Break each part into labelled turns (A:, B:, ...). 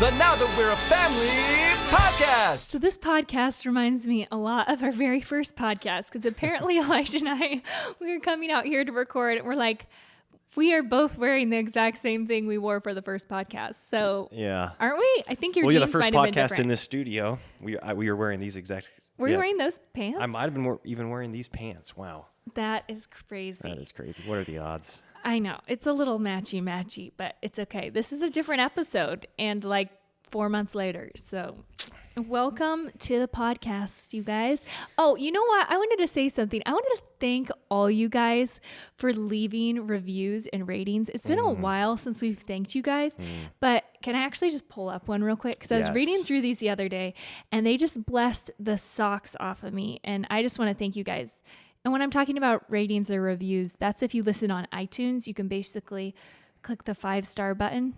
A: the Now That We're a Family podcast.
B: So this podcast reminds me a lot of our very first podcast, because apparently Elijah and I, we were coming out here to record and we're like, we are both wearing the exact same thing we wore for the first podcast. So
C: yeah,
B: aren't we? I think your
C: well, yeah,
B: jeans
C: the first
B: might have been
C: podcast
B: different.
C: in this studio, we were wearing these exact.
B: Were you wearing those pants?
C: I might have been even wearing these pants. Wow,
B: that is crazy.
C: that is crazy. What are the odds?
B: I know. It's a little matchy, but it's okay. This is a different episode and like 4 months later. So welcome to the podcast, you guys. Oh, you know what? I wanted to say something. I wanted to thank all you guys for leaving reviews and ratings. It's been a while since we've thanked you guys, but can I actually just pull up one real quick? Because I was reading through these the other day and they just blessed the socks off of me. And I just want to thank you guys. And when I'm talking about ratings or reviews, that's if you listen on iTunes, you can basically click the 5-star button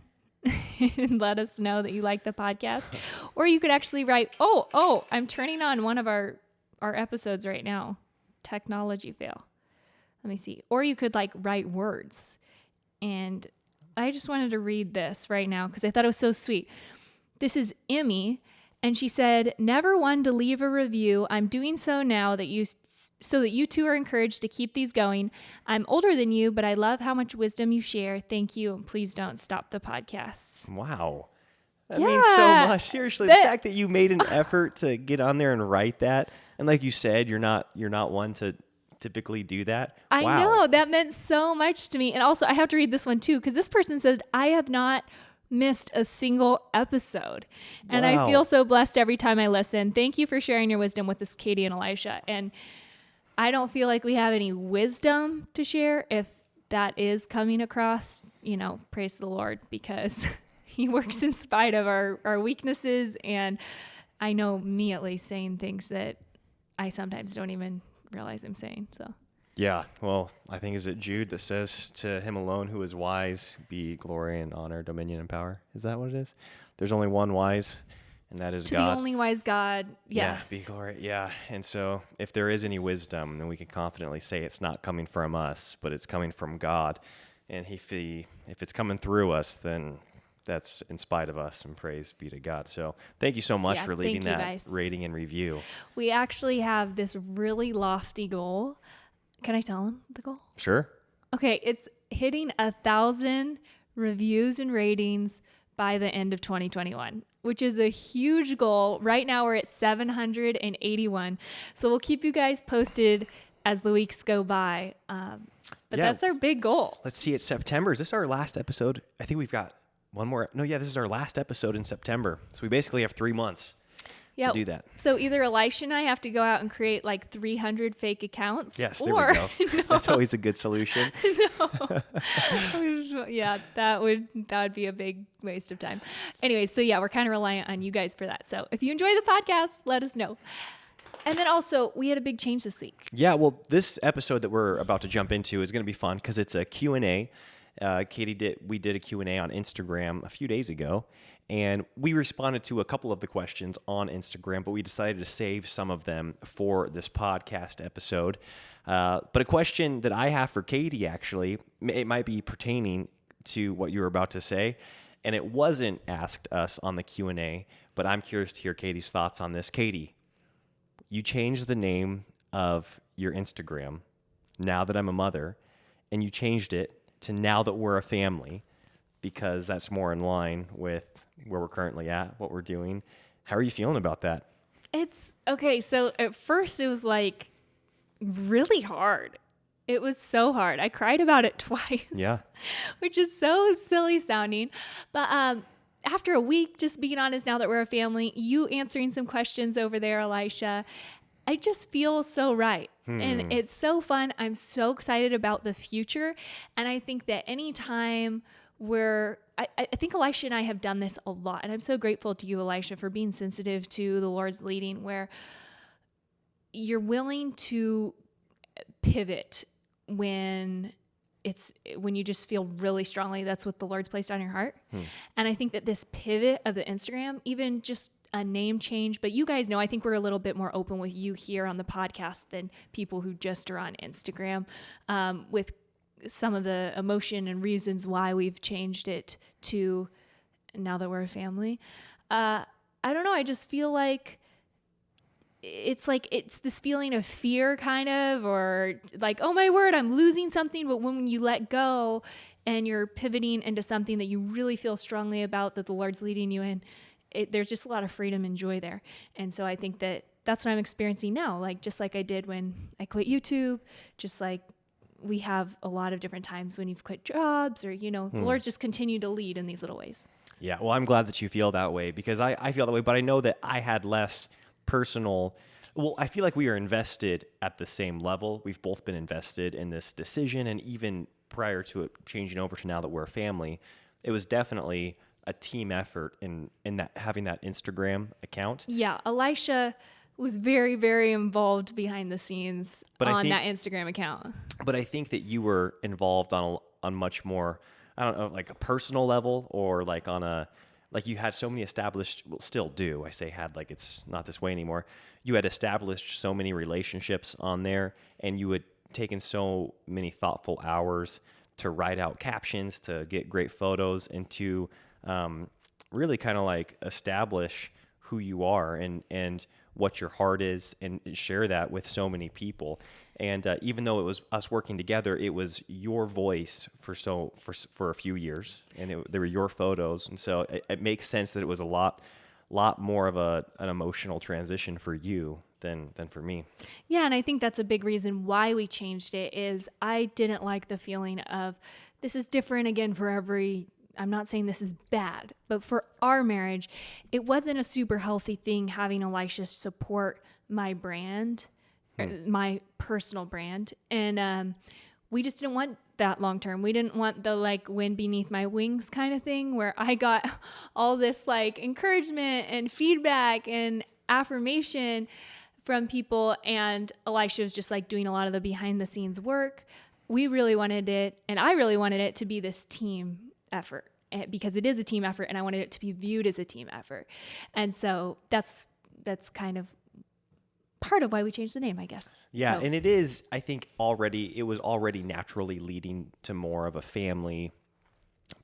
B: and let us know that you like the podcast. Or you could actually write, oh, I'm turning on one of our episodes right now. Technology fail. Let me see. Or you could like write words. And I just wanted to read this right now because I thought it was so sweet. This is Emmy. And she said, never one to leave a review. I'm doing so now so that you two are encouraged to keep these going. I'm older than you, but I love how much wisdom you share. Thank you. And please don't stop the podcasts.
C: Wow, that means so much. Seriously, the fact that you made an effort to get on there and write that, and like you said, you're not one to typically do that.
B: I know that meant so much to me. And also, I have to read this one too because this person said, I have not missed a single episode. And I feel so blessed every time I listen. Thank you for sharing your wisdom with us, Katie and Elisha. And I don't feel like we have any wisdom to share. If that is coming across, praise the Lord, because he works in spite of our weaknesses. And I know me at least saying things that I sometimes don't even realize I'm saying. So
C: yeah, well, I think is it Jude that says to him alone who is wise be glory and honor, dominion and power. Is that what it is? There's only one wise, and that is God.
B: To the only wise God, yes.
C: Yeah, be glory, yeah. And so if there is any wisdom, then we can confidently say it's not coming from us, but it's coming from God. And if it's coming through us, then that's in spite of us, and praise be to God. So thank you so much for leaving that rating and review.
B: We actually have this really lofty goal. Can I tell him the goal?
C: Sure. Okay,
B: it's hitting 1,000 reviews and ratings by the end of 2021, which is a huge goal. Right now we're at 781. So we'll keep you guys posted as the weeks go by. But that's our big goal.
C: Let's see, it's September. Is this our last episode? I think we've got one more. No, yeah, this is our last episode in September. So we basically have 3 months. To do that.
B: So either Elisha and I have to go out and create like 300 fake accounts.
C: Yes, there we go. No. That's always a good solution.
B: No. Yeah, that would be a big waste of time. Anyway, so yeah, we're kind of reliant on you guys for that. So if you enjoy the podcast, let us know. And then also, we had a big change this week.
C: Yeah, well, this episode that we're about to jump into is going to be fun because it's a Q&A. We did a Q&A on Instagram a few days ago. And we responded to a couple of the questions on Instagram, but we decided to save some of them for this podcast episode. But a question that I have for Katie, actually, it might be pertaining to what you were about to say. And it wasn't asked us on the Q&A, but I'm curious to hear Katie's thoughts on this. Katie, you changed the name of your Instagram, Now That I'm a Mother, and you changed it to Now That We're a Family, because that's more in line with where we're currently at, what we're doing. How are you feeling about that?
B: It's okay. So at first it was like really hard. It was so hard. I cried about it twice.
C: Yeah.
B: Which is so silly sounding. But after a week just being honest, Now That We're a Family, you answering some questions over there, Elisha, I just feel so right. And it's so fun. I'm so excited about the future. And I think that anytime I think Elisha and I have done this a lot. And I'm so grateful to you, Elisha, for being sensitive to the Lord's leading, where you're willing to pivot when you just feel really strongly that's what the Lord's placed on your heart. And I think that this pivot of the Instagram, even just a name change, but you guys know, I think we're a little bit more open with you here on the podcast than people who just are on Instagram, with some of the emotion and reasons why we've changed it to now that we're a family. I don't know. I just feel like it's this feeling of fear kind of, or like, oh my word, I'm losing something. But when you let go and you're pivoting into something that you really feel strongly about, that the Lord's leading you in, there's just a lot of freedom and joy there. And so I think that's what I'm experiencing now. Like, just like I did when I quit YouTube, just like we have a lot of different times when you've quit jobs, or, the Lord's just continued to lead in these little ways.
C: Yeah. Well, I'm glad that you feel that way, because I feel that way, but I know that I had less personal. Well, I feel like we are invested at the same level. We've both been invested in this decision, and even prior to it changing over to now that we're a family, it was definitely a team effort in that, having that Instagram account.
B: Yeah, Elisha was very, very involved behind the scenes that Instagram account.
C: But I think that you were involved on much more, I don't know, like a personal level, or like on a, like you had so many established, well, still do, I say had, like it's not this way anymore. You had established so many relationships on there, and you had taken so many thoughtful hours to write out captions, to get great photos, and to really kind of like establish who you are and what your heart is, and share that with so many people. And even though it was us working together, it was your voice for a few years, and they were your photos. And so it makes sense that it was a lot more of an emotional transition for you than for me.
B: Yeah, and I think that's a big reason why we changed it. Is I didn't like the feeling of, this is different again for every. I'm not saying this is bad, but for our marriage, it wasn't a super healthy thing having Elisha support my brand, my personal brand. And we just didn't want that long term. We didn't want the like wind beneath my wings kind of thing, where I got all this like encouragement and feedback and affirmation from people, and Elisha was just like doing a lot of the behind the scenes work. We really wanted it, and I really wanted it to be this team effort, because it is a team effort, and I wanted it to be viewed as a team effort. And so that's kind of part of why we changed the name, I guess.
C: Yeah, so. And it is, I think it was already naturally leading to more of a family,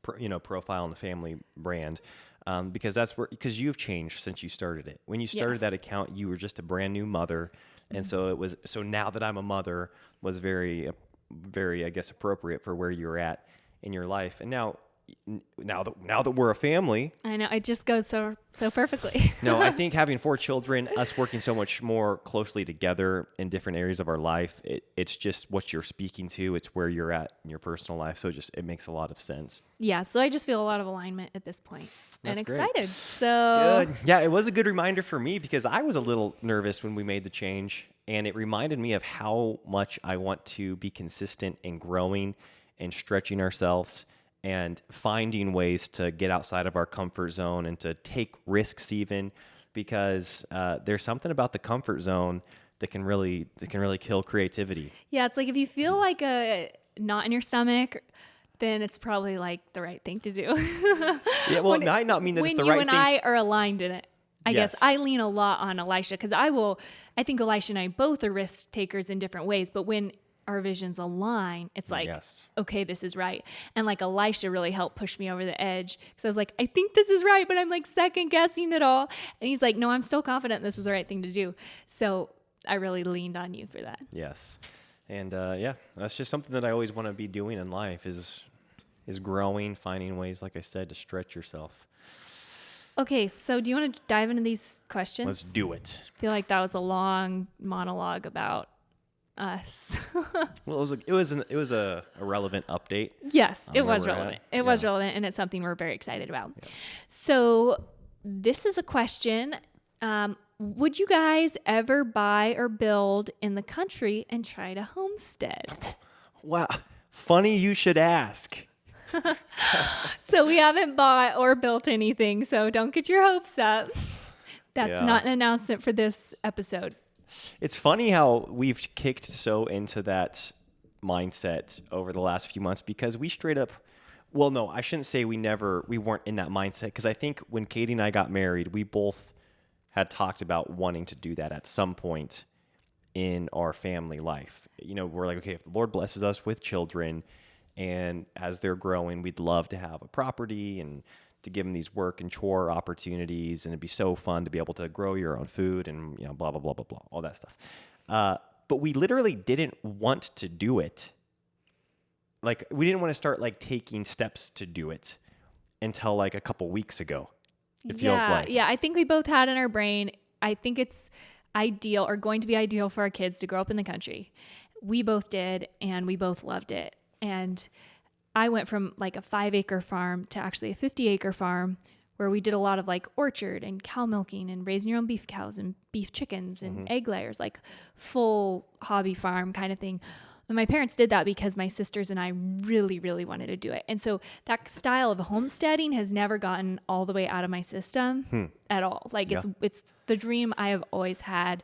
C: profile and the family brand. Because you've changed since you started it. When you started that account, you were just a brand new mother. And so now that I'm a mother was very, very, I guess, appropriate for where you're at in your life. And now that we're a family,
B: I know it just goes so perfectly.
C: No, I think having 4 children, us working so much more closely together in different areas of our life, it's just what you're speaking to. It's where you're at in your personal life. So it makes a lot of sense.
B: Yeah. So I just feel a lot of alignment at this point.
C: That's
B: and
C: great.
B: Excited. So
C: good. Yeah, it was a good reminder for me, because I was a little nervous when we made the change, and it reminded me of how much I want to be consistent in growing and stretching ourselves and finding ways to get outside of our comfort zone and to take risks, even because there's something about the comfort zone that can really kill creativity.
B: Yeah, it's like if you feel like a knot in your stomach, then it's probably like the right thing to do.
C: Yeah, well, it might not mean that it's the right thing.
B: When you and I are aligned in it. I guess I lean a lot on Elisha, because I think Elisha and I both are risk takers in different ways, but when our visions align, it's like, okay, this is right. And like Elisha really helped push me over the edge, because I was like, I think this is right, but I'm like second guessing it all. And he's like, no, I'm still confident this is the right thing to do. So I really leaned on you for that.
C: Yes. And that's just something that I always want to be doing in life is growing, finding ways, like I said, to stretch yourself.
B: Okay, so do you want to dive into these questions?
C: Let's do it.
B: I feel like that was a long monologue about us.
C: Well, it was a relevant update.
B: Yes, it was relevant. It was relevant, and it's something we're very excited about. Yeah. So this is a question. Would you guys ever buy or build in the country and try to homestead?
C: Wow. Funny you should ask.
B: So we haven't bought or built anything, so don't get your hopes up. That's not an announcement for this episode.
C: It's funny how we've kicked so into that mindset over the last few months, because we straight up, well, no, I shouldn't say we weren't in that mindset, because I think when Katie and I got married, we both had talked about wanting to do that at some point in our family life. We're like, okay, if the Lord blesses us with children, and as they're growing, we'd love to have a property and to give them these work and chore opportunities, and it'd be so fun to be able to grow your own food and, you know, blah, blah, blah, blah, blah, all that stuff. But we literally didn't want to do it. Like, we didn't want to start like taking steps to do it until like a couple weeks ago. It feels like.
B: Yeah, I think we both had in our brain, I think it's ideal or going to be ideal for our kids to grow up in the country. We both did, and we both loved it. And I went from like a 5-acre farm to actually a 50-acre farm where we did a lot of like orchard and cow milking and raising your own beef cows and beef chickens and egg layers, like full hobby farm kind of thing. And my parents did that because my sisters and I really, really wanted to do it. And so that style of homesteading has never gotten all the way out of my system at all. Like it's the dream I have always had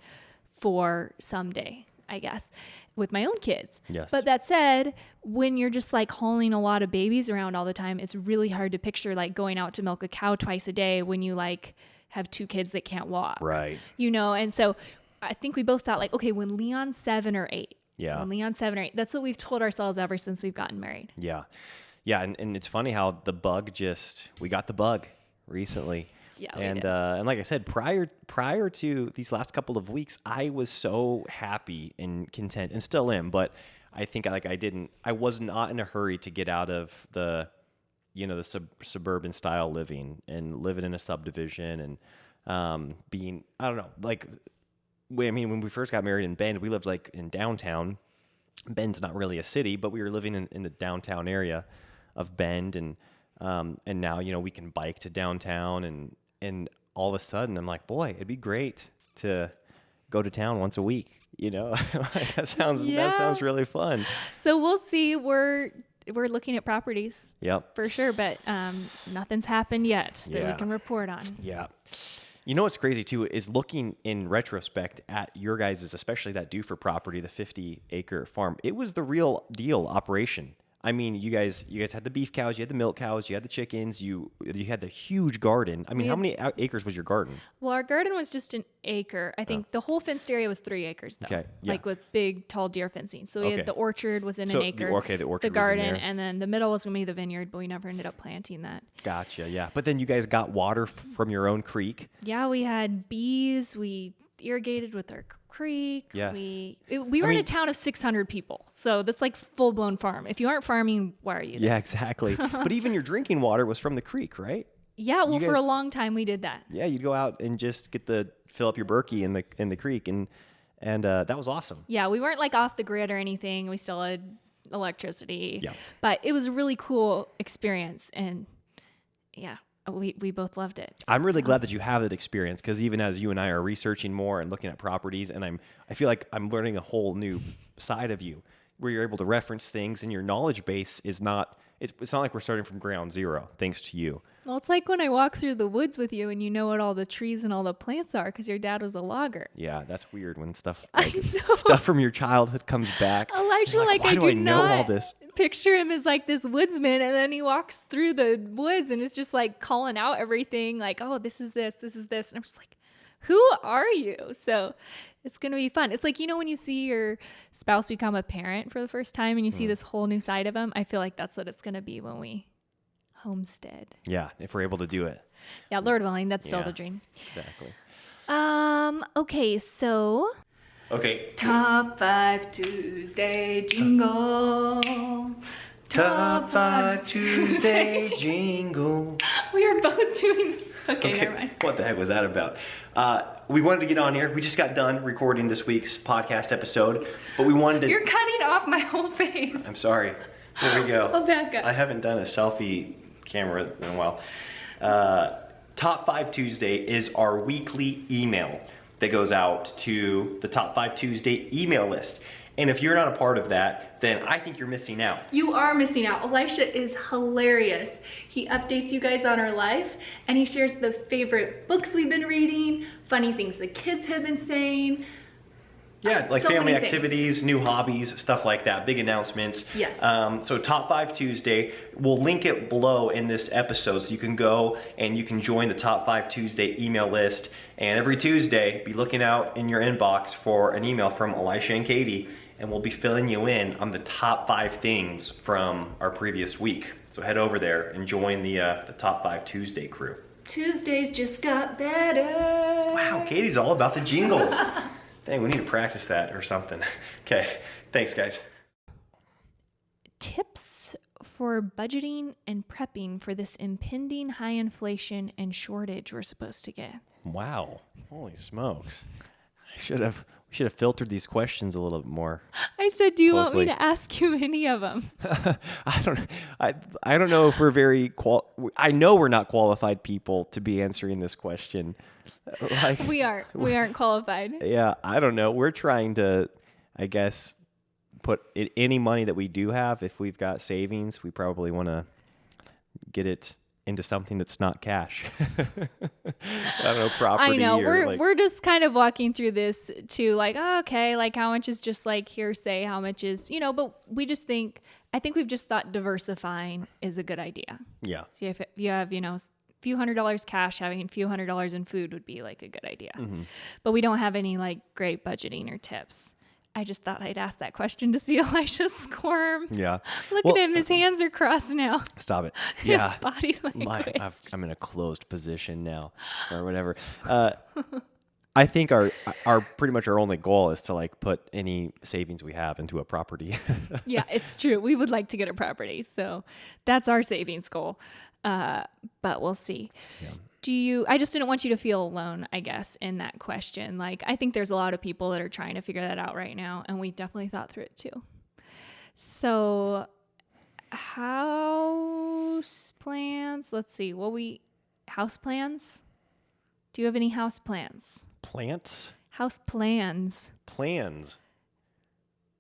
B: for someday, I guess, with my own kids.
C: Yes.
B: But that said, when you're just like hauling a lot of babies around all the time, it's really hard to picture like going out to milk a cow twice a day when you like have 2 kids that can't walk.
C: Right.
B: You know, and so I think we both thought like, okay, when Leon's 7 or 8,
C: Yeah.
B: when Leon's 7 or 8, that's what we've told ourselves ever since we've gotten married.
C: Yeah. Yeah. And it's funny how we got the bug recently.
B: Yeah, we
C: and
B: did.
C: And like I said, prior to these last couple of weeks, I was so happy and content, and still am. But I think I was not in a hurry to get out of the suburban style living and living in a subdivision and being, I don't know, like, when we first got married in Bend, we lived like in downtown. Bend's not really a city, but we were living in the downtown area of Bend, and now, you know, we can bike to downtown, and all of a sudden I'm like, boy, it'd be great to go to town once a week. You know, that sounds really fun.
B: So we'll see. We're looking at properties.
C: Yep.
B: For sure, but nothing's happened yet that we
C: Yeah.
B: can report on.
C: Yeah. You know what's crazy too is looking in retrospect at your guys', especially that do for property, the 50-acre farm. It was the real deal operation. I mean, you guys had the beef cows, you had the milk cows, you had the chickens, you had the huge garden. I mean, how many acres was your garden?
B: Well, our garden was just an acre. I think the whole fenced area was 3 acres, though.
C: Okay, yeah.
B: Like with big, tall deer fencing. So we
C: Okay.
B: had the orchard was in
C: So
B: an acre.
C: the orchard
B: The
C: was in
B: garden,
C: there.
B: and then the middle was going to be the vineyard, but we never ended up planting that.
C: Gotcha, yeah. But then you guys got water from your own creek.
B: Yeah, we had bees. We irrigated with our creek.
C: Yes.
B: We were in a town of 600 people. So that's like full blown farm. If you aren't farming, why are you there?
C: Yeah, exactly. But even your drinking water was from the creek, right?
B: Yeah, well,
C: You
B: for
C: guys-
B: a long time we did that.
C: Yeah, you'd go out and just fill up your Berkey in the creek, and that was awesome.
B: Yeah, we weren't like off the grid or anything. We still had electricity.
C: Yeah.
B: But it was a really cool experience, and yeah, we both loved it.
C: I'm really glad that you have that experience, because even as you and I are researching more and looking at properties, and I feel like I'm learning a whole new side of you, where you're able to reference things, and your knowledge base is not. It's not like we're starting from ground zero, thanks to you.
B: Well, it's like when I walk through the woods with you and you know what all the trees and all the plants are because your dad was a logger.
C: Yeah, that's weird when stuff
B: know.
C: stuff from your childhood comes back.
B: Elijah,
C: You're
B: like
C: why
B: I
C: do
B: do
C: I know
B: not
C: all this?
B: picture him as like this woodsman, and then he walks through the woods and it's just like calling out everything like, oh, this is this. And I'm just like, who are you? So it's going to be fun. It's like, you know, when you see your spouse become a parent for the first time and you see this whole new side of him, I feel like that's what it's going to be when we homestead.
C: Yeah, if we're able to do it.
B: Yeah, Lord willing, that's still
C: Yeah.
B: the dream.
C: Exactly.
B: Okay, so
C: Okay.
B: Top 5 Tuesday jingle.
C: Top 5 Tuesday jingle.
B: We are both doing. Okay, never mind.
C: What the heck was that about? We wanted to get on here. We just got done recording this week's podcast episode, but we wanted to.
B: You're cutting off my whole face.
C: I'm sorry. There we go.
B: I'll back up.
C: I haven't done a selfie camera in a while. Top 5 Tuesday is our weekly email that goes out to the Top 5 Tuesday email list. And if you're not a part of that, then I think you're missing out.
B: You are missing out. Elisha is hilarious. He updates you guys on our life, and he shares the favorite books we've been reading, funny things the kids have been saying.
C: Yeah, like
B: So
C: family
B: many things.
C: activities, new hobbies, stuff like that, big announcements.
B: Yes.
C: So Top 5 Tuesday, we'll link it below in this episode so you can go and you can join the Top 5 Tuesday email list. And every Tuesday, be looking out in your inbox for an email from Elisha and Katie and we'll be filling you in on the top 5 things from our previous week. So head over there and join the Top 5 Tuesday crew.
B: Tuesdays just got better.
C: Wow, Katie's all about the jingles. Dang, we need to practice that or something. Okay, thanks guys.
B: Tips for budgeting and prepping for this impending high inflation and shortage we're supposed to get.
C: Wow, holy smokes. We should have filtered these questions a little bit more.
B: I said, do you want
C: closely.
B: me to ask you any of them?
C: I don't know if we're very I know we're not qualified people to be answering this question. Like,
B: We aren't qualified.
C: yeah, I don't know. We're trying to, I guess, put any money that we do have, if we've got savings, we probably want to get it into something that's not cash. I don't know, property.
B: I know.
C: Or
B: We're just kind of walking through this to like, oh, okay, like how much is just like hearsay, how much is, but we just I think we've just thought diversifying is a good idea.
C: Yeah.
B: So if you have, a few $100s cash, having a few $100s in food would be like a good idea.
C: Mm-hmm.
B: But we don't have any like great budgeting or tips. I just thought I'd ask that question to see Elisha squirm.
C: Yeah.
B: Look at him. His hands are crossed now.
C: Stop it. Yeah.
B: His body language.
C: I'm in a closed position now or whatever. I think our pretty much our only goal is to like put any savings we have into a property.
B: Yeah, it's true. We would like to get a property. So that's our savings goal. But we'll see. Yeah. I just didn't want you to feel alone, I guess, in that question. Like, I think there's a lot of people that are trying to figure that out right now, and we definitely thought through it too. So, house plans. Let's see. House plans? Do you have any house plans?
C: Plants?
B: House plans.
C: Plans.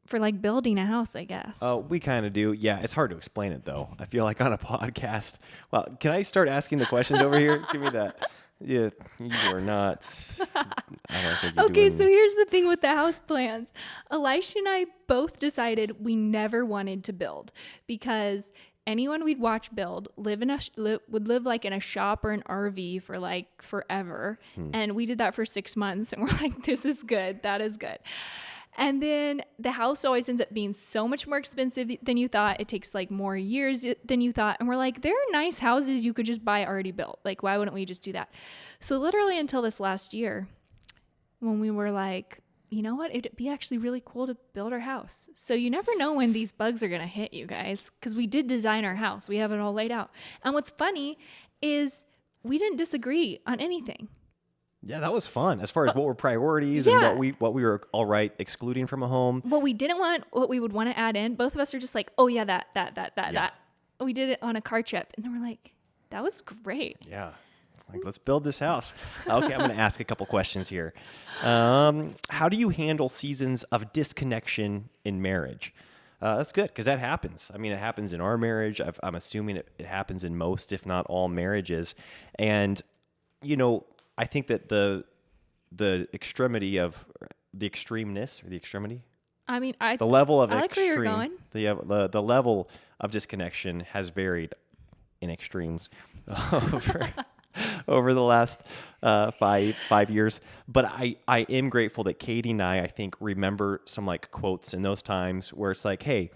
B: For like building a house, I guess.
C: Oh, we kind of do. Yeah, it's hard to explain it though. I feel like on a podcast. Well, can I start asking the questions over here? Give me that. Yeah, you are not. I don't think you're
B: Okay,
C: doing...
B: so here's the thing with the house plans. Elisha and I both decided we never wanted to build because anyone we'd watch build would live like in a shop or an RV for like forever. And we did that for 6 months and we're like, this is good. That is good. And then the house always ends up being so much more expensive than you thought. It takes like more years than you thought. And we're like, there are nice houses you could just buy already built. Like, why wouldn't we just do that? So literally until this last year, when we were like, you know what? It'd be actually really cool to build our house. So you never know when these bugs are going to hit you guys, because we did design our house. We have it all laid out. And what's funny is we didn't disagree on anything.
C: Yeah, that was fun. As far as what were priorities and what we were all right excluding from a home.
B: What we didn't want, what we would want to add in, both of us are just like, oh yeah, that. We did it on a car trip. And then we're like, that was great.
C: Yeah. Like, let's build this house. Okay, I'm going to ask a couple questions here. How do you handle seasons of disconnection in marriage? That's good, because that happens. I mean, it happens in our marriage. I'm assuming it happens in most, if not all, marriages. And, I think that the extremity of the extremeness or the extremity.
B: I mean,
C: the level of
B: I like
C: extreme,
B: where you're going.
C: The level of disconnection has varied in extremes over the last 5 years. But I am grateful that Katie and I think remember some like quotes in those times where it's like, hey,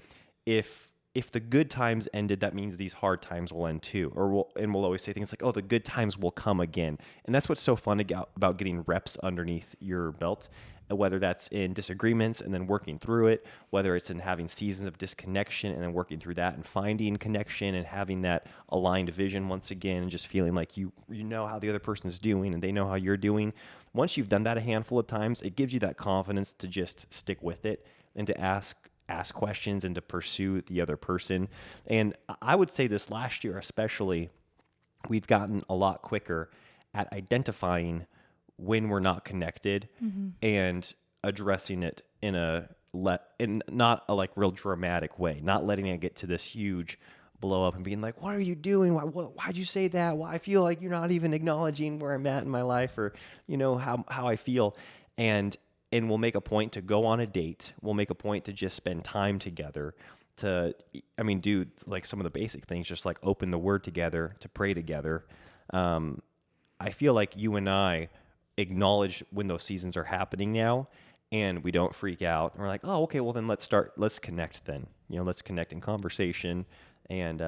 C: if the good times ended, that means these hard times will end too. We'll always say things like, oh, the good times will come again. And that's what's so fun about getting reps underneath your belt, whether that's in disagreements and then working through it, whether it's in having seasons of disconnection and then working through that and finding connection and having that aligned vision once again and just feeling like you know how the other person is doing and they know how you're doing. Once you've done that a handful of times, it gives you that confidence to just stick with it and to ask questions and to pursue the other person. And I would say this last year especially, we've gotten a lot quicker at identifying when we're not connected and addressing it in not a like real dramatic way, not letting it get to this huge blow up and being like, what are you doing? Why'd you say that? Why I feel like you're not even acknowledging where I'm at in my life or, how I feel. And we'll make a point to go on a date. We'll make a point to just spend time together do like some of the basic things, just like open the word together, to pray together. I feel like you and I acknowledge when those seasons are happening now. and we don't freak out. And we're like, oh, okay, well then let's connect then. Let's connect in conversation and,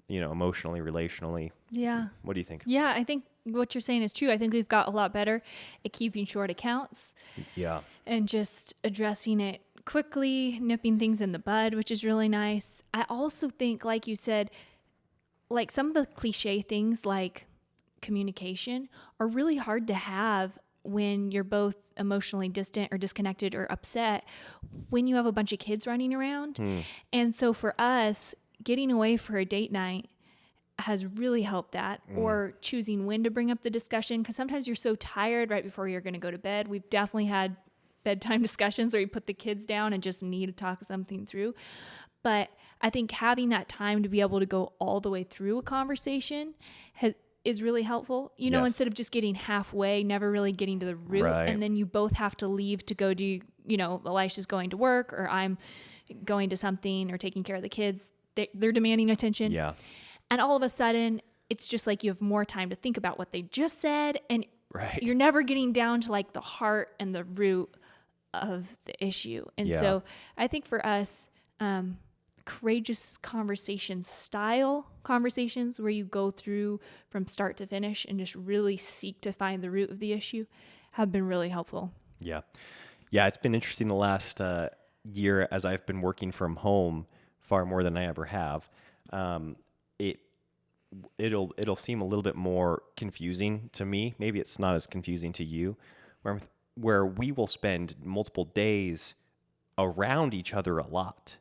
C: emotionally, relationally.
B: Yeah.
C: What do you think?
B: Yeah, I think what you're saying is true. I think we've got a lot better at keeping short accounts.
C: Yeah.
B: And just addressing it quickly, nipping things in the bud, which is really nice. I also think, like you said, like some of the cliche things like communication are really hard to have when you're both emotionally distant or disconnected or upset when you have a bunch of kids running around. And so for us, getting away for a date night has really helped that, or choosing when to bring up the discussion, because sometimes you're so tired right before you're going to go to bed. We've definitely had bedtime discussions where you put the kids down and just need to talk something through. But I think having that time to be able to go all the way through a conversation is really helpful.
C: Yes.
B: Instead of just getting halfway, never really getting to the root,
C: Right.
B: and then you both have to leave to go do, Elisha's going to work, or I'm going to something, or taking care of the kids. They're demanding attention.
C: Yeah.
B: And all of a sudden, it's just like you have more time to think about what they just said, and
C: Right.
B: you're never getting down to like the heart and the root of the issue. And
C: Yeah.
B: so I think for us, courageous style conversations where you go through from start to finish and just really seek to find the root of the issue have been really helpful.
C: Yeah. Yeah. It's been interesting the last year as I've been working from home far more than I ever have. It'll seem a little bit more confusing to me. Maybe it's not as confusing to you, where we will spend multiple days around each other a lot.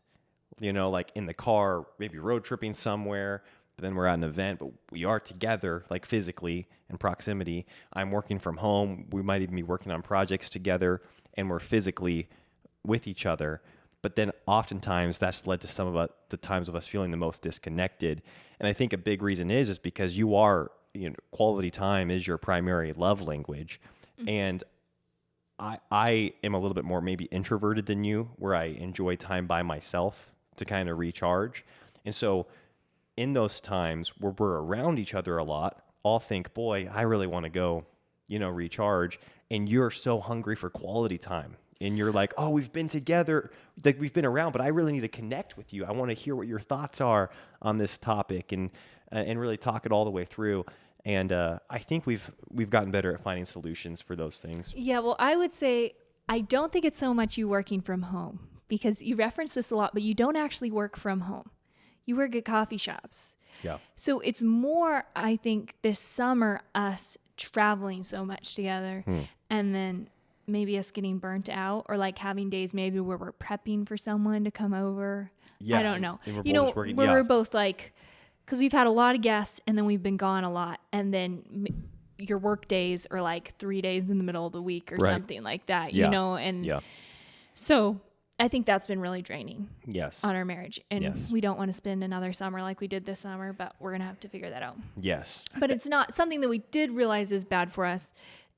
C: Like in the car, maybe road tripping somewhere, but then we're at an event, but we are together, like physically in proximity. I'm working from home. We might even be working on projects together, and we're physically with each other. But then oftentimes that's led to some of the times of us feeling the most disconnected. And I think a big reason is because quality time is your primary love language. Mm-hmm. And I am a little bit more maybe introverted than you, where I enjoy time by myself to kind of recharge. And so in those times where we're around each other a lot, I'll think, boy, I really want to go, recharge. And you're so hungry for quality time. And you're like, oh, we've been together, like we've been around, but I really need to connect with you. I want to hear what your thoughts are on this topic and really talk it all the way through. And I think we've gotten better at finding solutions for those things.
B: Yeah, well, I would say I don't think it's so much you working from home, because you reference this a lot, but you don't actually work from home. You work at coffee shops.
C: Yeah.
B: So it's more, I think, this summer, us traveling so much together, and then maybe us getting burnt out, or like having days maybe where we're prepping for someone to come over.
C: Yeah.
B: I don't know.
C: And we're both working,
B: we're both like, because we've had a lot of guests and then we've been gone a lot, and then your work days are like 3 days in the middle of the week or something like that, and so I think that's been really draining.
C: Yes.
B: On our marriage, and we don't want to spend another summer like we did this summer, but we're gonna have to figure that out.
C: Yes.
B: But it's not something that we did realize is bad for us,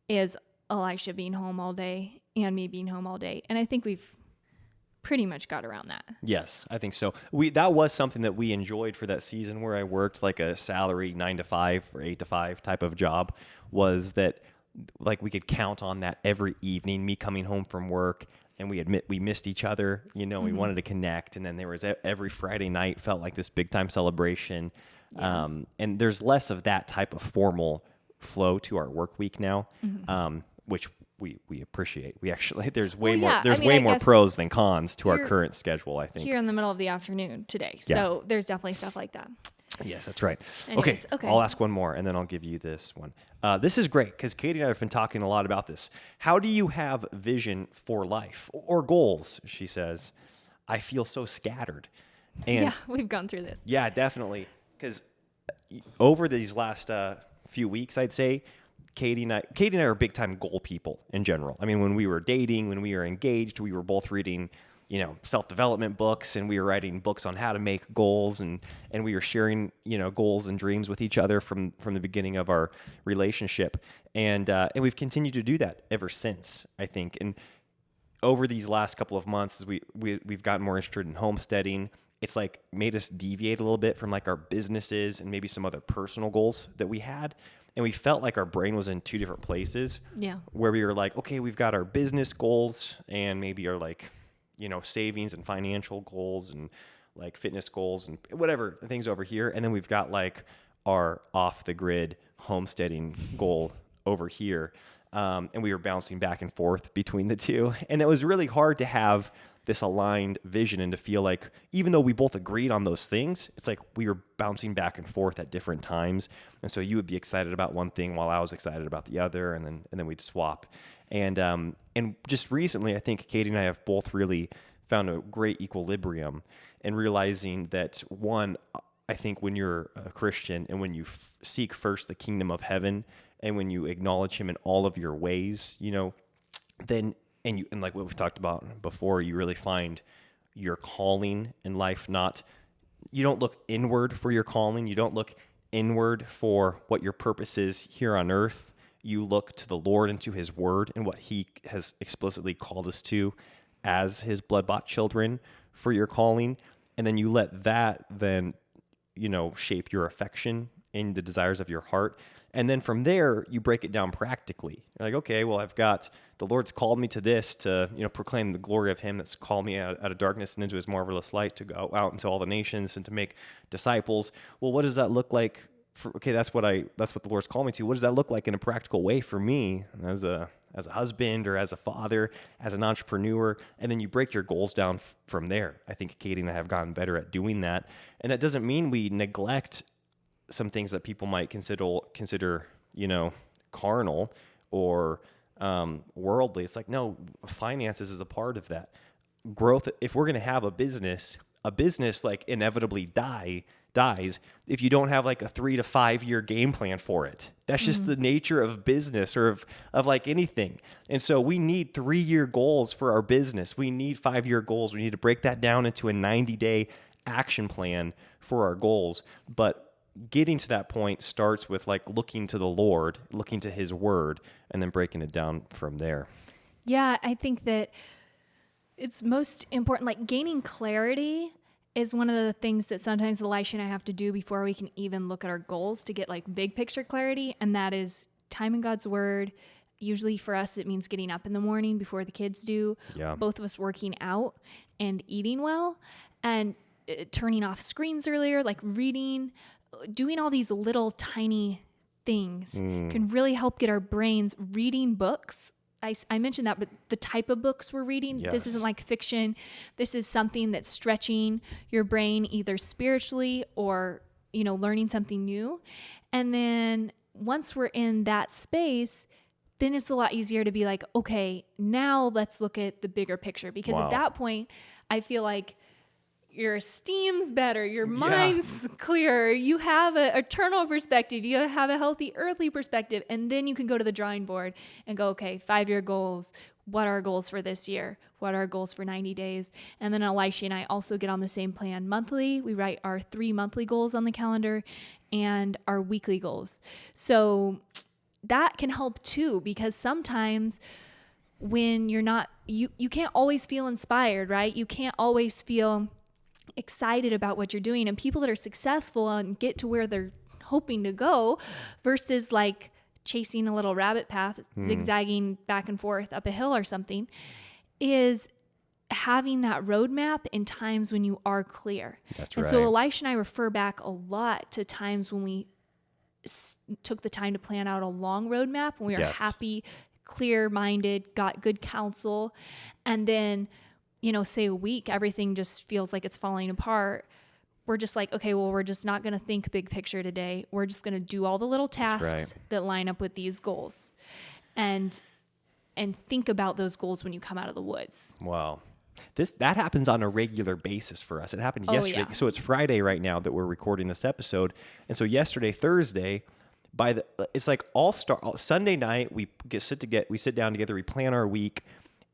B: is Elisha being home all day and me being home all day. And I think we've pretty much got around that.
C: Yes, I think so. That was something that we enjoyed for that season where I worked like a salary 9 to 5 or 8 to 5 type of job, was that like we could count on that every evening, me coming home from work, and we admit we missed each other, we wanted to connect. And then there was every Friday night felt like this big time celebration. Yeah. And there's less of that type of formal flow to our work week now. Which we appreciate. We actually, there's way more pros than cons to our current schedule, I think.
B: Here in the middle of the afternoon today.
C: Yeah.
B: So there's definitely stuff like that.
C: Yes, that's right.
B: Anyways,
C: okay. I'll ask one more and then I'll give you this one. This is great because Katie and I have been talking a lot about this. How do you have vision for life or goals? She says, I feel so scattered. And
B: yeah, we've gone through this.
C: Yeah, definitely. Because over these last few weeks, I'd say, Katie and I are big time goal people in general. I mean, when we were dating, when we were engaged, we were both reading, self-development books, and we were writing books on how to make goals, and we were sharing, goals and dreams with each other from the beginning of our relationship. And we've continued to do that ever since, I think. And over these last couple of months, as we've gotten more interested in homesteading it's like made us deviate a little bit from like our businesses and maybe some other personal goals that we had. And we felt like our brain was in two different places.
B: Yeah.
C: Where we were like, okay, we've got our business goals and maybe our like, savings and financial goals and like fitness goals and whatever things over here. And then we've got like our off the grid homesteading goal over here. And we were bouncing back and forth between the two. And it was really hard to have this aligned vision and to feel like, even though we both agreed on those things, it's like we were bouncing back and forth at different times. And so you would be excited about one thing while I was excited about the other, and then we'd swap. And just recently, I think Katie and I have both really found a great equilibrium in realizing that, one, I think when you're a Christian and when you seek first the kingdom of heaven and when you acknowledge him in all of your ways, then and like what we've talked about before, you really find your calling in life. You don't look inward for your calling. You don't look inward for what your purpose is here on earth. You look to the Lord and to his word and what he has explicitly called us to as his blood-bought children for your calling. And then you let that then, shape your affection and the desires of your heart. And then from there, you break it down practically. You're like, okay, well, the Lord's called me to this, to, proclaim the glory of him that's called me out of darkness and into his marvelous light, to go out into all the nations and to make disciples. Well, what does that look like? That's what the Lord's called me to. What does that look like in a practical way for me as a husband or as a father, as an entrepreneur? And then you break your goals down from there. I think Katie and I have gotten better at doing that. And that doesn't mean we neglect some things that people might consider, carnal or worldly. It's like, no, finances is a part of that. Growth, if we're going to have a business like inevitably dies if you don't have like a 3 to 5 year game plan for it. That's just the nature of business or of like anything. And so we need 3-year goals for our business. We need 5-year goals. We need to break that down into a 90-day action plan for our goals. But getting to that point starts with like looking to the Lord, looking to his word, and then breaking it down from there.
B: Yeah, I think that it's most important, like gaining clarity is one of the things that sometimes Elisha and I have to do before we can even look at our goals to get like big picture clarity. And that is time in God's word. Usually for us, it means getting up in the morning before the kids do.
C: Yeah.
B: Both of us working out and eating well and turning off screens earlier, like reading, doing all these little tiny things can really help get our brains reading books. I mentioned that, but the type of books we're reading,
C: yes.
B: This isn't like fiction. This is something that's stretching your brain either spiritually or, learning something new. And then once we're in that space, then it's a lot easier to be like, okay, now let's look at the bigger picture. Because at that point, I feel like your esteem's better, your mind's clearer, you have an eternal perspective, you have a healthy earthly perspective, and then you can go to the drawing board and go, okay, 5-year goals, what are our goals for this year? What are our goals for 90 days? And then Elisha and I also get on the same plan monthly. We write our 3 monthly goals on the calendar and our weekly goals. So that can help too, because sometimes when you're not, you can't always feel inspired, right? You can't always feel excited about what you're doing, and people that are successful and get to where they're hoping to go versus like chasing a little rabbit path, zigzagging back and forth up a hill or something, is having that roadmap in times when you are clear.
C: That's
B: and
C: right.
B: so Elisha and I refer back a lot to times when we took the time to plan out a long roadmap, when we were happy, clear-minded, got good counsel, and then say a week, everything just feels like it's falling apart. We're just like, okay, well, we're just not going to think big picture today. We're just going to do all the little tasks that line up with these goals and think about those goals when you come out of the woods.
C: Wow. That happens on a regular basis for us. It happened yesterday.
B: Yeah.
C: So it's Friday right now that we're recording this episode. And so yesterday, Thursday, it's like Sunday night, we sit down together, we plan our week.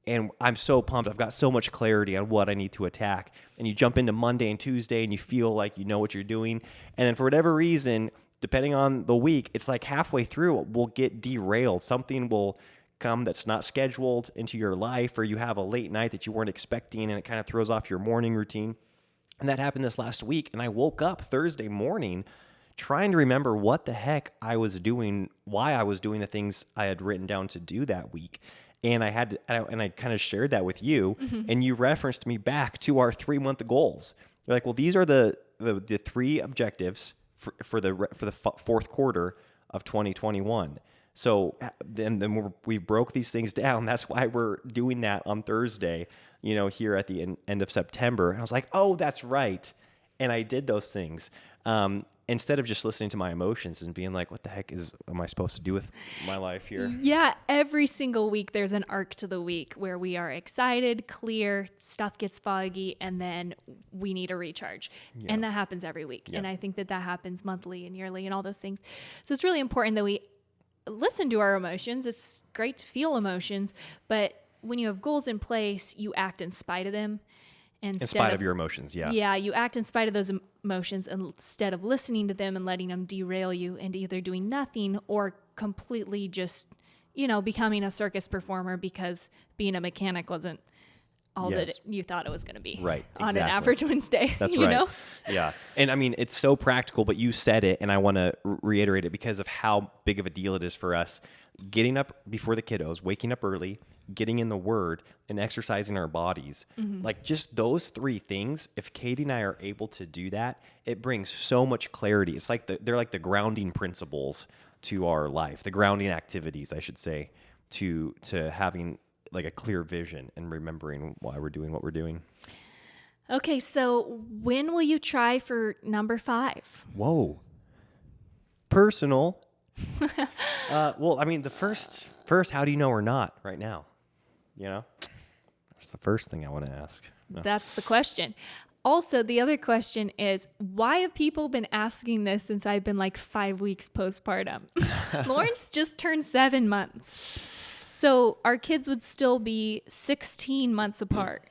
C: And I'm so pumped. I've got so much clarity on what I need to attack. And you jump into Monday and Tuesday and you feel like you know what you're doing. And then for whatever reason, depending on the week, it's like halfway through, we'll get derailed. Something will come that's not scheduled into your life, or you have a late night that you weren't expecting and it kind of throws off your morning routine. And that happened this last week. And I woke up Thursday morning trying to remember what the heck I was doing, why I was doing the things I had written down to do that week. And I kind of shared that with you, and you referenced me back to our 3-month goals. You're like, well, these are the 3 objectives for the fourth quarter of 2021. So then we broke these things down. That's why we're doing that on Thursday, here at the end of September. And I was like, oh, that's right. And I did those things. Instead of just listening to my emotions and being like, what the heck am I supposed to do with my life here?
B: Yeah, every single week there's an arc to the week where we are excited, clear, stuff gets foggy, and then we need a recharge. Yeah. And that happens every week. Yeah. And I think that happens monthly and yearly and all those things. So it's really important that we listen to our emotions. It's great to feel emotions, but when you have goals in place, you act in spite of them. In spite of
C: your emotions, yeah.
B: Yeah, you act in spite of those emotions instead of listening to them and letting them derail you into either doing nothing or completely just, becoming a circus performer because being a mechanic wasn't all that you thought it was going to be.
C: Right,
B: on
C: exactly.
B: an average Wednesday.
C: That's
B: you
C: right.
B: know?
C: Yeah. And I mean, it's so practical, but you said it, and I want to reiterate it because of how big of a deal it is for us. Getting up before the kiddos, waking up early, getting in the Word, and exercising our bodies. Like just those 3 things, if Katie and I are able to do that, it brings so much clarity. It's like they're like the grounding principles to our life, the grounding activities, I should say, to having like a clear vision and remembering why we're doing what we're doing.
B: Okay, so when will you try for number 5?
C: Whoa. Personal. Well, I mean, the first, how do you know we're not right now? That's the first thing I want to ask. No.
B: That's the question. Also, the other question is, why have people been asking this since I've been like 5 weeks postpartum? Lawrence just turned 7 months. So our kids would still be 16 months apart.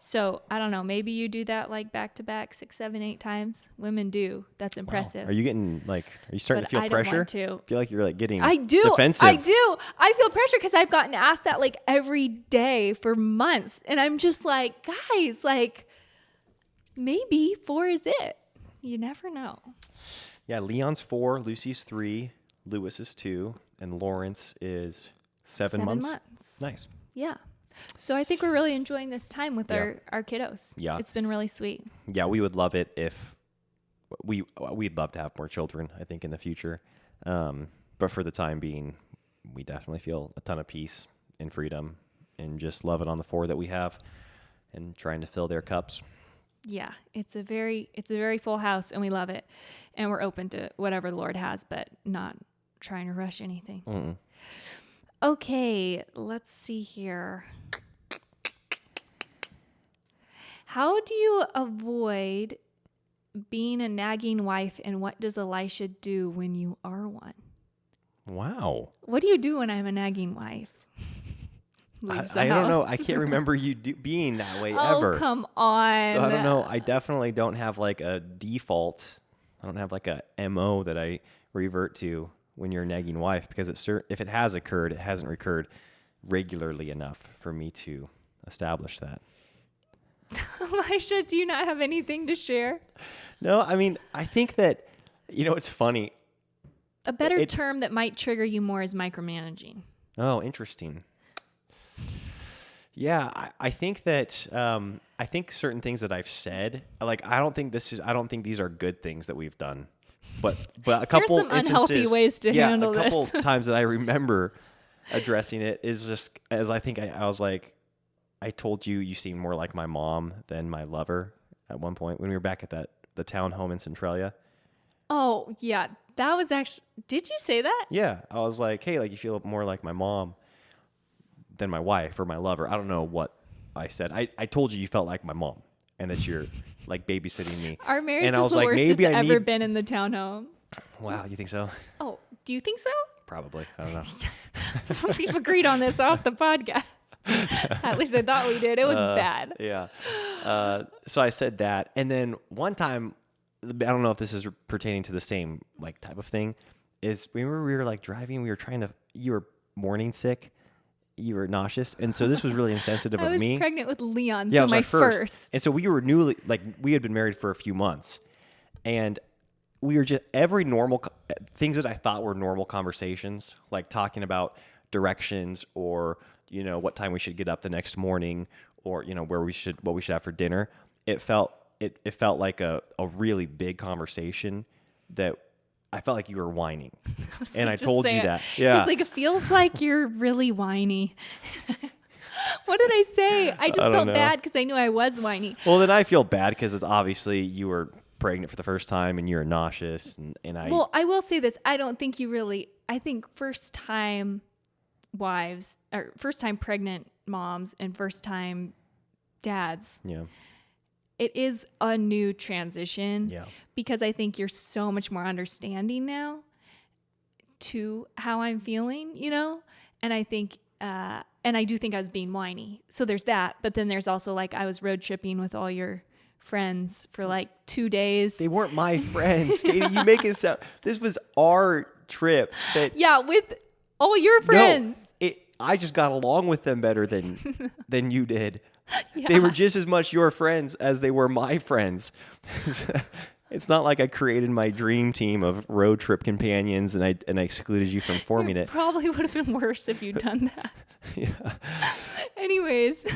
B: So I don't know, maybe you do that like back to back 6, 7, 8 times. Women do. That's impressive.
C: Wow. Are you starting to feel
B: I
C: pressure?
B: Don't want to.
C: I feel like you're like getting
B: defensive.
C: I
B: do. I feel pressure because I've gotten asked that like every day for months. And I'm just like, guys, like maybe 4 is it. You never know.
C: Yeah, Leon's 4, Lucy's 3, Lewis is 2, and Lawrence is 7 months. Nice.
B: Yeah. So I think we're really enjoying this time with our kiddos.
C: Yeah.
B: It's been really sweet.
C: Yeah, we would love it if we'd love to have more children, I think, in the future. But for the time being, we definitely feel a ton of peace and freedom and just love it on the 4 that we have and trying to fill their cups.
B: Yeah, it's a very full house and we love it. And we're open to whatever the Lord has, but not trying to rush anything.
C: Mm-mm.
B: Okay, let's see here. How do you avoid being a nagging wife, and what does Elisha do when you are one?
C: Wow.
B: What do you do when I'm a nagging wife?
C: I don't know. I can't remember you being that way ever.
B: Oh, come on.
C: So I don't know. I definitely don't have like a default. I don't have like a MO that I revert to when you're a nagging wife, because if it has occurred, it hasn't recurred regularly enough for me to establish that.
B: Elisha, do you not have anything to share?
C: No, I mean, I think that, it's funny.
B: A better term that might trigger you more is micromanaging.
C: Oh, interesting. Yeah, I think that, I think certain things that I've said, like, I don't think these are good things that we've done. But a couple
B: Here's some unhealthy ways to handle this.
C: A couple times that I remember addressing it is just as I think I was like, I told you seemed more like my mom than my lover at one point when we were back at the town home in Centralia.
B: Oh, yeah. That was actually, did you say that?
C: Yeah. I was like, hey, like you feel more like my mom than my wife or my lover. I don't know what I said. I told you felt like my mom and that you're like babysitting me.
B: Our marriage
C: and
B: is the worst it's ever been in the townhome.
C: Wow, you think so?
B: Oh, do you think so?
C: Probably. I don't know.
B: We've agreed on this off the podcast. At least I thought we did. It was bad.
C: Yeah. So I said that. And then one time, I don't know if this is pertaining to the same like type of thing, is we were like driving, you were morning sick, you were nauseous. And so this was really insensitive
B: I
C: of
B: was
C: me.
B: pregnant with Leon,
C: Yeah, it
B: so
C: was
B: my
C: our
B: first.
C: And so we were we had been married for a few months. And we were just, every normal, things that I thought were normal conversations, like talking about directions or, what time we should get up the next morning or, what we should have for dinner. It felt like a really big conversation that I felt like you were whining. And I told you that. Yeah.
B: It's like, it feels like you're really whiny. What did I say? I just felt bad because I knew I was whiny.
C: Well, then I feel bad because it's obviously you were pregnant for the first time and you're nauseous. And I...
B: Well, I will say this. I don't think you really... I think first-time wives, or first-time pregnant moms and first-time dads...
C: Yeah.
B: It is a new transition because I think you're so much more understanding now to how I'm feeling, and I think, and I do think I was being whiny. So there's that, but then there's also like I was road tripping with all your friends for like 2 days.
C: They weren't my friends, Katie. You make it sound, this was our trip.
B: Yeah, with all your friends.
C: No, I just got along with them better than you did.
B: Yeah.
C: They were just as much your friends as they were my friends. It's not like I created my dream team of road trip companions and I excluded you from forming it.
B: Probably would have been worse if you'd done that.
C: Yeah.
B: Anyways,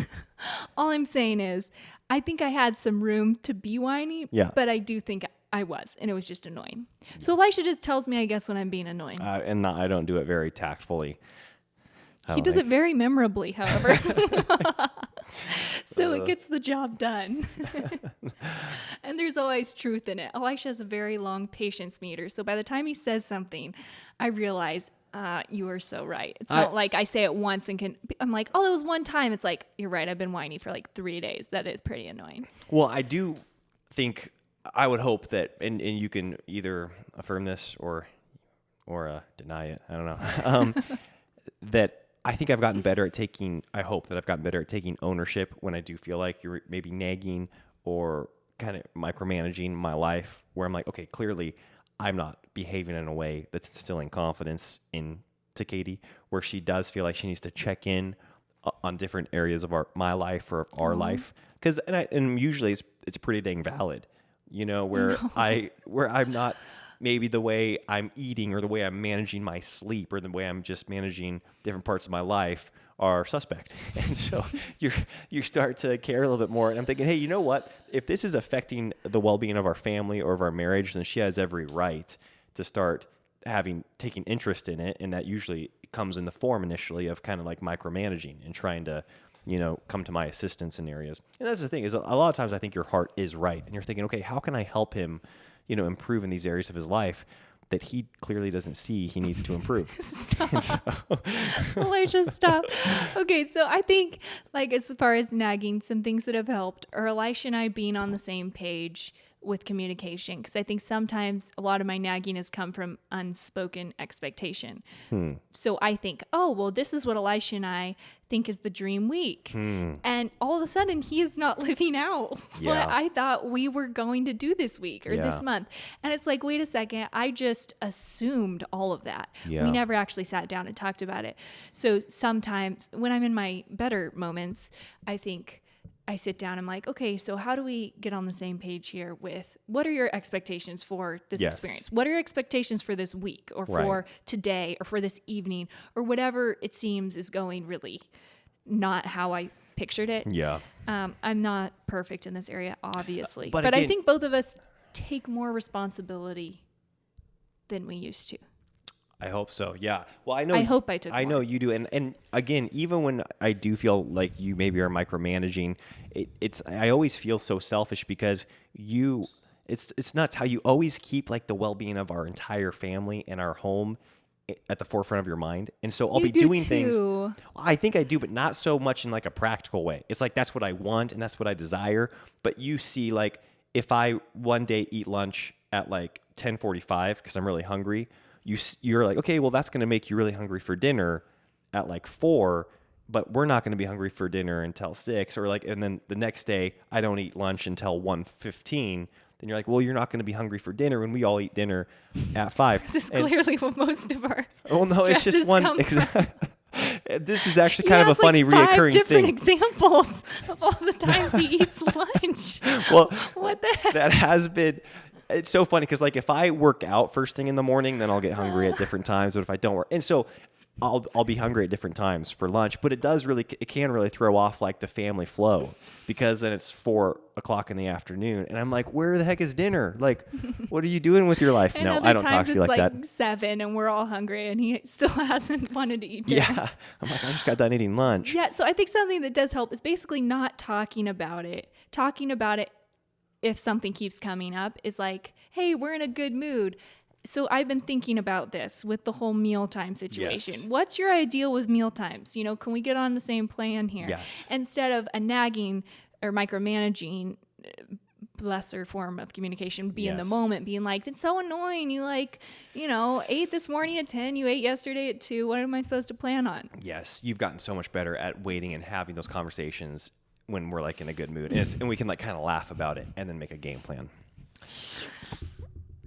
B: all I'm saying is I think I had some room to be whiny, but I do think I was, and it was just annoying. So Elisha just tells me, I guess, when I'm being annoying.
C: I don't do it very tactfully.
B: He does it very memorably, however. So it gets the job done. And there's always truth in it. Elisha has a very long patience meter. So by the time he says something, I realize you are so right. It's not like I say it once and I'm like, oh, that was one time. It's like, you're right. I've been whiny for like 3 days. That is pretty annoying.
C: Well, I do think, I would hope that, and you can either affirm this or deny it. I don't know. That I think I've gotten better at I hope that I've gotten better at taking ownership when I do feel like you're maybe nagging or kind of micromanaging my life, where I'm like, okay, clearly I'm not behaving in a way that's instilling confidence to Katie, where she does feel like she needs to check in on different areas of my life or our life. Because and usually it's pretty dang valid, where I'm not maybe the way I'm eating or the way I'm managing my sleep or the way I'm just managing different parts of my life are suspect. And so you start to care a little bit more. And I'm thinking, hey, you know what? If this is affecting the well-being of our family or of our marriage, then she has every right to start taking interest in it. And that usually comes in the form initially of kind of like micromanaging and trying to, come to my assistance in areas. And that's the thing, is a lot of times I think your heart is right. And you're thinking, okay, how can I help him, improve in these areas of his life that he clearly doesn't see he needs to improve.
B: Stop. Elijah, stop. Okay, so I think, like, as far as nagging, some things that have helped are Elisha and I being on the same page with communication, because I think sometimes a lot of my nagging has come from unspoken expectation. So I think, oh, well, this is what Elisha and I think is the dream week. And all of a sudden he is not living out what I thought we were going to do this week or this month. And it's like, wait a second, I just assumed all of that. We never actually sat down and talked about it. So sometimes when I'm in my better moments, I think I sit down, I'm like, okay, so how do we get on the same page here with what are your expectations for this experience? What are your expectations for this week or for today or for this evening or whatever it seems is going really not how I pictured it.
C: Yeah.
B: I'm not perfect in this area, obviously.
C: But
B: But
C: again,
B: I think both of us take more responsibility than we used to.
C: I hope so. Yeah. Well, I know.
B: I hope I took
C: I
B: more.
C: know you do. And again, even when I do feel like you maybe are micromanaging, I always feel so selfish because it's nuts how you always keep like the well-being of our entire family and our home at the forefront of your mind. And so I'll be doing things. I think I do, but not so much in like a practical way. It's like, that's what I want and that's what I desire. But you see, like, if I one day eat lunch at like 10:45 because I'm really hungry, you're like, okay, well, that's going to make you really hungry for dinner at like 4, but we're not going to be hungry for dinner until 6, or like, and then the next day I don't eat lunch until 1:15. Then you're like, well, you're not going to be hungry for dinner when we all eat dinner at 5.
B: This is clearly what most of our
C: Oh no, it's just
B: stresses
C: one.
B: come from.
C: This is actually
B: He
C: kind of a
B: has,
C: funny
B: like, 5
C: reoccurring
B: different
C: thing.
B: examples of all the times he eats lunch.
C: Well,
B: What the heck?
C: that has been. It's so funny because like if I work out first thing in the morning, then I'll get hungry at different times. But if I don't work, and so I'll be hungry at different times for lunch. But it can really throw off like the family flow because then it's 4:00 in the afternoon, and I'm like, where the heck is dinner? Like, what are you doing with your life?
B: And
C: No,
B: other
C: I don't talk
B: times
C: to you
B: it's
C: like that.
B: 7 and we're all hungry and he still hasn't wanted to eat dinner.
C: Yeah, I'm like, I just got done eating lunch.
B: Yeah, so I think something that does help is basically not talking about it. Talking about it if something keeps coming up is like, hey, we're in a good mood. So I've been thinking about this with the whole mealtime situation.
C: Yes.
B: What's your ideal with meal times? Can we get on the same plan here?
C: Yes.
B: Instead of a nagging or micromanaging lesser form of communication, be in the
C: Yes.
B: moment, being like, it's so annoying. You ate this morning at 10, you ate yesterday at 2. What am I supposed to plan on?
C: Yes, you've gotten so much better at waiting and having those conversations when we're like in a good mood, and we can like kind of laugh about it and then make a game plan.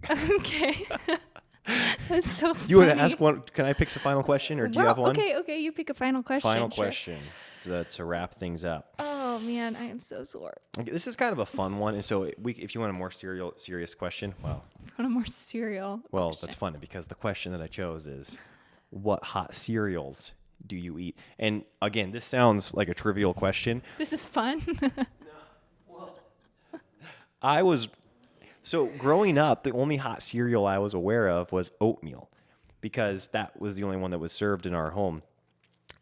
B: Okay. That's so funny.
C: You want to ask one? Can I pick the final question, or do you have one?
B: Okay, you pick a final question.
C: Final
B: sure.
C: question to wrap things up.
B: Oh man, I am so sore.
C: Okay, this is kind of a fun one, and so if you want a more serious question, well,
B: I want a more cereal.
C: well,
B: question.
C: that's funny because the question that I chose is, what hot cereals do you eat? And again, this sounds like a trivial question.
B: This is fun.
C: So growing up, the only hot cereal I was aware of was oatmeal because that was the only one that was served in our home.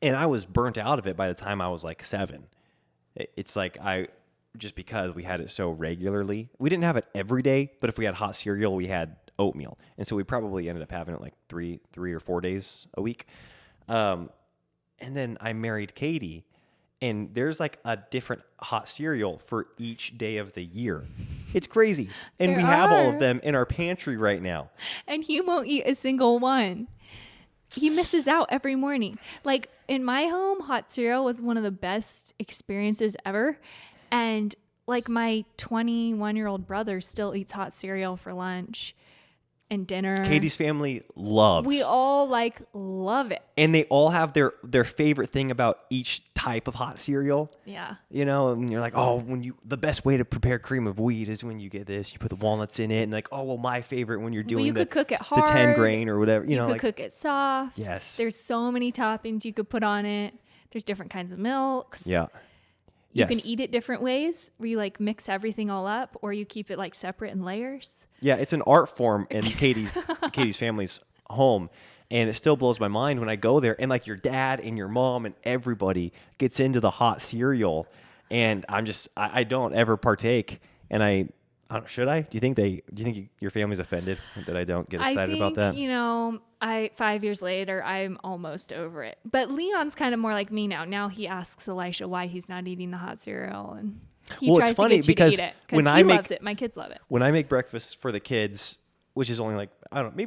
C: And I was burnt out of it by the time I was like 7. It's like just because we had it so regularly. We didn't have it every day, but if we had hot cereal, we had oatmeal. And so we probably ended up having it like three or 4 days a week. And then I married Katie, and there's like a different hot cereal for each day of the year. It's crazy. And
B: There
C: we have all
B: are.
C: of them in our pantry right now.
B: And he won't eat a single one. He misses out every morning. Like in my home, hot cereal was one of the best experiences ever. And like my 21-year-old brother still eats hot cereal for lunch and dinner.
C: Katie's family loves.
B: We all love it.
C: And they all have their favorite thing about each type of hot cereal.
B: Yeah.
C: And you're like, oh, the best way to prepare cream of wheat is when you get this, you put the walnuts in it, and like, oh, well, my favorite when you're doing
B: you could cook it
C: the
B: hard.
C: 10 grain or whatever,
B: You could cook it soft.
C: Yes.
B: There's so many toppings you could put on it. There's different kinds of milks.
C: Yeah.
B: You can eat it different ways where you mix everything all up, or you keep it separate in layers.
C: Yeah, it's an art form in Katie's family's home. And it still blows my mind when I go there and your dad and your mom and everybody gets into the hot cereal. And I don't ever partake. And I don't, should I? Do you think your family's offended that I don't get excited about that?
B: 5 years later, I'm almost over it. But Leon's kind of more like me now. Now he asks Elisha why he's not eating the hot cereal, and he tries to get you to eat it because he loves it. My kids love it.
C: When I make breakfast for the kids, which is only I don't know,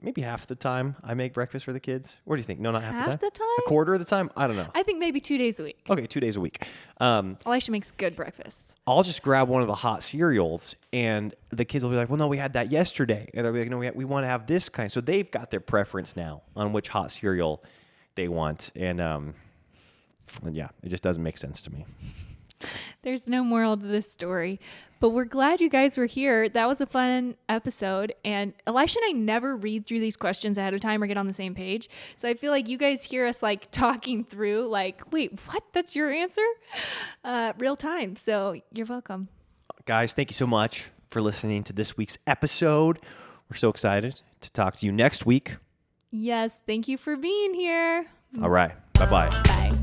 C: maybe half the time I make breakfast for the kids. What do you think? No, not half the time. A quarter of the time? I don't know.
B: I think maybe 2 days a week.
C: Okay, 2 days a week.
B: Elisha makes good breakfast.
C: I'll just grab one of the hot cereals, and the kids will be like, well, no, we had that yesterday. And they'll be like, no, we want to have this kind. So they've got their preference now on which hot cereal they want. And yeah, it just doesn't make sense to me.
B: There's no moral to this story, but we're glad you guys were here. That was a fun episode, and Elisha and I never read through these questions ahead of time or get on the same page. So I feel like you guys hear us talking through wait, what? That's your answer? Real time. So you're welcome.
C: Guys, thank you so much for listening to this week's episode. We're so excited to talk to you next week.
B: Yes, thank you for being here.
C: All right. Bye-bye.
B: Bye.